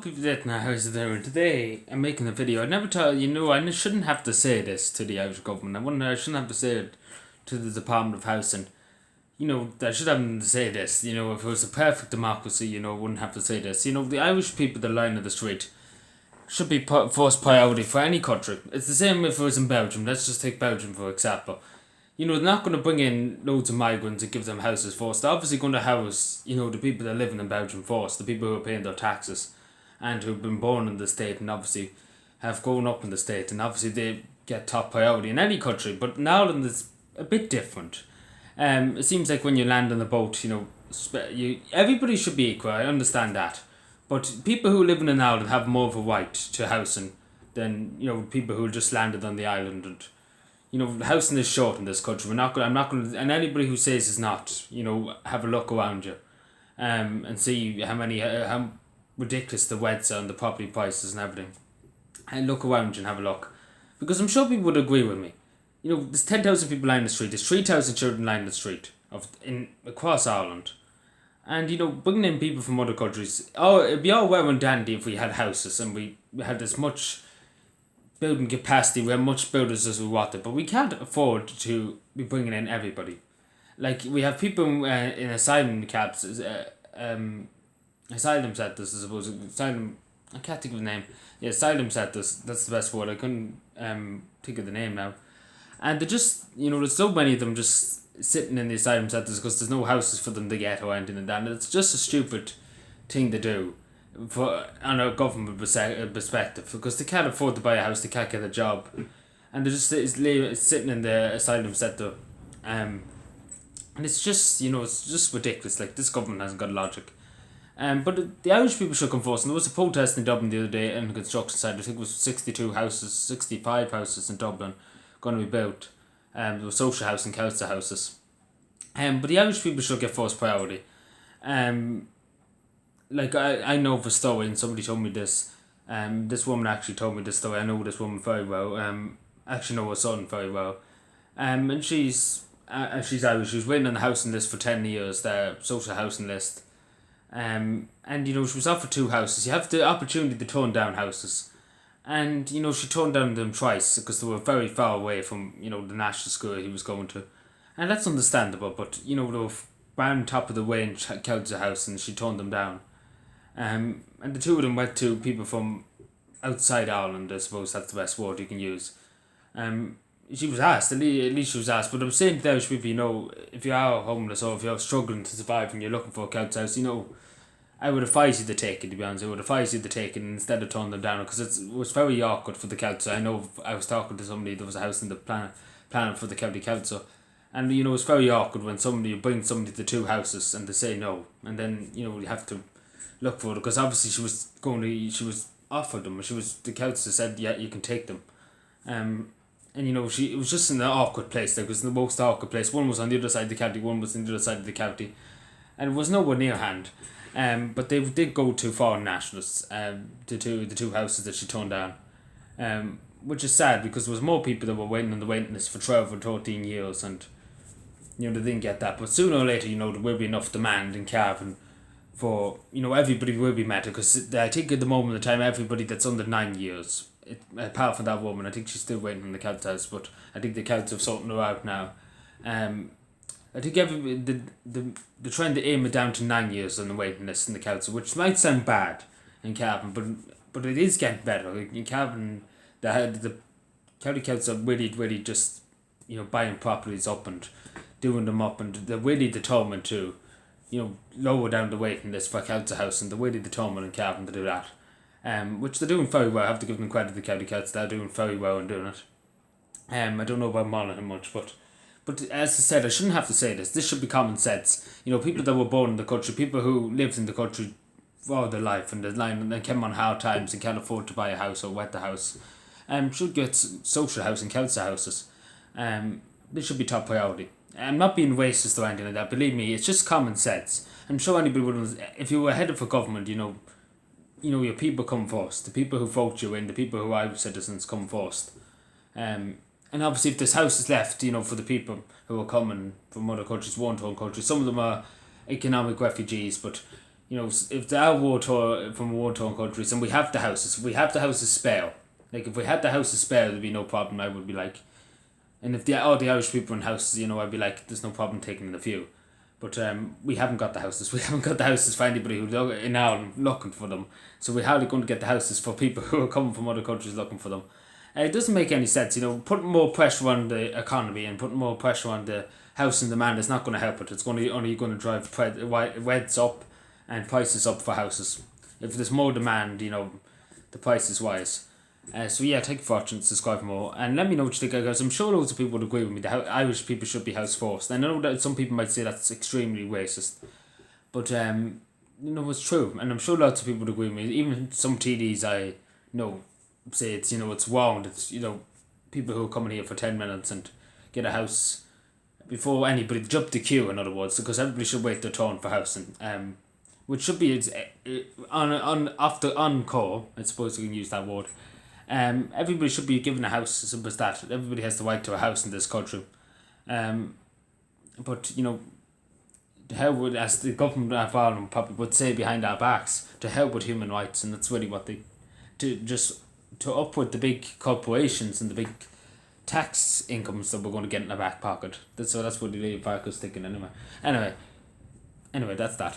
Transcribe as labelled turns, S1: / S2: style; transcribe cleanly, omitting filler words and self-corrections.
S1: people that know how's it doing today. I'm making a video. I never tell I shouldn't have to say this to the Irish government. I shouldn't have to say it to the Department of Housing. I should have them to say this. If it was a perfect democracy, I wouldn't have to say this. The Irish people that line in the street should be first priority for any country. It's the same if it was in Belgium. Let's just take Belgium for example. They're not going to bring in loads of migrants and give them houses first. They're obviously going to house, the people that are living in Belgium first, the people who are paying their taxes and who've been born in the state and obviously have grown up in the state, and obviously they get top priority in any country. But in Ireland it's a bit different. It seems like when you land on the boat, everybody should be equal, I understand that. But people who live in Ireland have more of a right to housing than, people who just landed on the island. And housing is short in this country. I'm not going to, and anybody who says it's not, have a look around you, and see how ridiculous the rents are and the property prices and everything. And look around you and have a look, because I'm sure people would agree with me. There's 10,000 people lying in the street. There's 3,000 children lying in the street across Ireland, and bringing in people from other countries. Oh, it'd be all well and dandy if we had houses and we had as much building capacity, we have much builders as we wanted, but we can't afford to be bringing in everybody. Like, we have people in asylum camps, asylum centres, I suppose. I can't think of the name. Yeah, asylum centres, that's the best word. I couldn't think of the name now. And they're just, there's so many of them just sitting in the asylum centres because there's no houses for them to get or anything like that. And it's just a stupid thing to do on a government perspective, because they can't afford to buy a house, they can't get a job, and they're just sitting in the asylum centre, and it's just it's just ridiculous. Like, this government hasn't got logic. But the Irish people should come first. And there was a protest in Dublin the other day in the construction site. I think it was 65 houses in Dublin going to be built. There were social housing, council houses. But the Irish people should get first priority. Like, I know of a story, and somebody told me this. This woman actually told me this story. I know this woman very well. Actually know her son very well. And she's Irish. She was waiting on the housing list for 10 years, the social housing list. And she was offered 2 houses. You have the opportunity to turn down houses. And she turned down them twice because they were very far away from the national school he was going to. And that's understandable, but they were round top of the range council house, and she turned them down. And the 2 of them went to people from outside Ireland, I suppose that's the best word you can use. She was asked, at least she was asked, but I'm saying to the Irish people, if you are homeless or if you're struggling to survive and you're looking for a council house, I would advise you to take it, to be honest. I would advise you to take it instead of turning them down, because it was very awkward for the council. I know I was talking to somebody, there was a house in the plan for the county council, and it's very awkward when you bring somebody to 2 houses and they say no, and then you have to look for it, because obviously she was offered them. The council said, yeah, you can take them, and it was just in an awkward place. It was the most awkward place. One was on the other side of the county, one was on the other side of the county, and it was nowhere near hand. But they did go to foreign nationalists, the two houses that she turned down, which is sad, because there was more people that were waiting on the waiting list for 12 or 13 years, and they didn't get that. But sooner or later, there will be enough demand in Cavan for everybody will be met, because I think at the moment in time everybody that's under 9 years, apart from that woman, I think she's still waiting in the council house, but I think the council have sorted her out now. I think they're trying to aim it down to 9 years on the waiting list in the council, which might sound bad in Cavan, but it is getting better. Like, in Cavan, the county council really just buying properties up and doing them up, and they're really determined to lower down the waiting list for council house, and they're really determined in Cavan to do that. Which they're doing very well. I have to give them credit to the county council. They're doing very well in doing it. I don't know about Monaghan much, but as I said, I shouldn't have to say this. This should be common sense. People that were born in the country, people who lived in the country all their life, and they came on hard times and can't afford to buy a house or rent a house, should get social housing, council houses. This should be top priority. I'm not being racist or anything like that. Believe me, it's just common sense. I'm sure anybody would. If you were headed for government, your people come first. The people who vote you in, the people who are citizens come first. And obviously, if this house is left, for the people who are coming from other countries, war-torn countries, some of them are economic refugees, but you know, if they are war torn from war torn countries and we have the houses spare. Like if we had the houses spare, there'd be no problem. I would be like, and if all the Irish people in houses, you know, I'd be like, there's no problem taking in a few. But we haven't got the houses. We haven't got the houses for anybody who's in Ireland looking for them. So we're hardly going to get the houses for people who are coming from other countries looking for them. It doesn't make any sense, you know, putting more pressure on the economy and putting more pressure on the housing demand is not going to help it. It's only going to drive rents up and prices up for houses. If there's more demand, you know, the price is wise. So yeah, take a fortune to subscribe more and let me know what you think, because I'm sure loads of people would agree with me that Irish people should be house forced. I know that some people might say that's extremely racist, but you know, it's true, and I'm sure lots of people would agree with me. Even some TDs I know say it's, you know, it's wrong. It's, you know, people who are coming here for 10 minutes and get a house before anybody jump the queue, in other words, because everybody should wait their turn for housing. Which should be on core, I suppose you can use that word. Everybody should be given a house, as simple as that. Everybody has the right to a house in this country. But, you know, to hell with, as the government of Ireland probably would say behind our backs, to hell with human rights, and that's really what they, to up with the big corporations and the big tax incomes that we're going to get in our back pocket. That's what the Labour Party was thinking anyway. Anyway, that's that.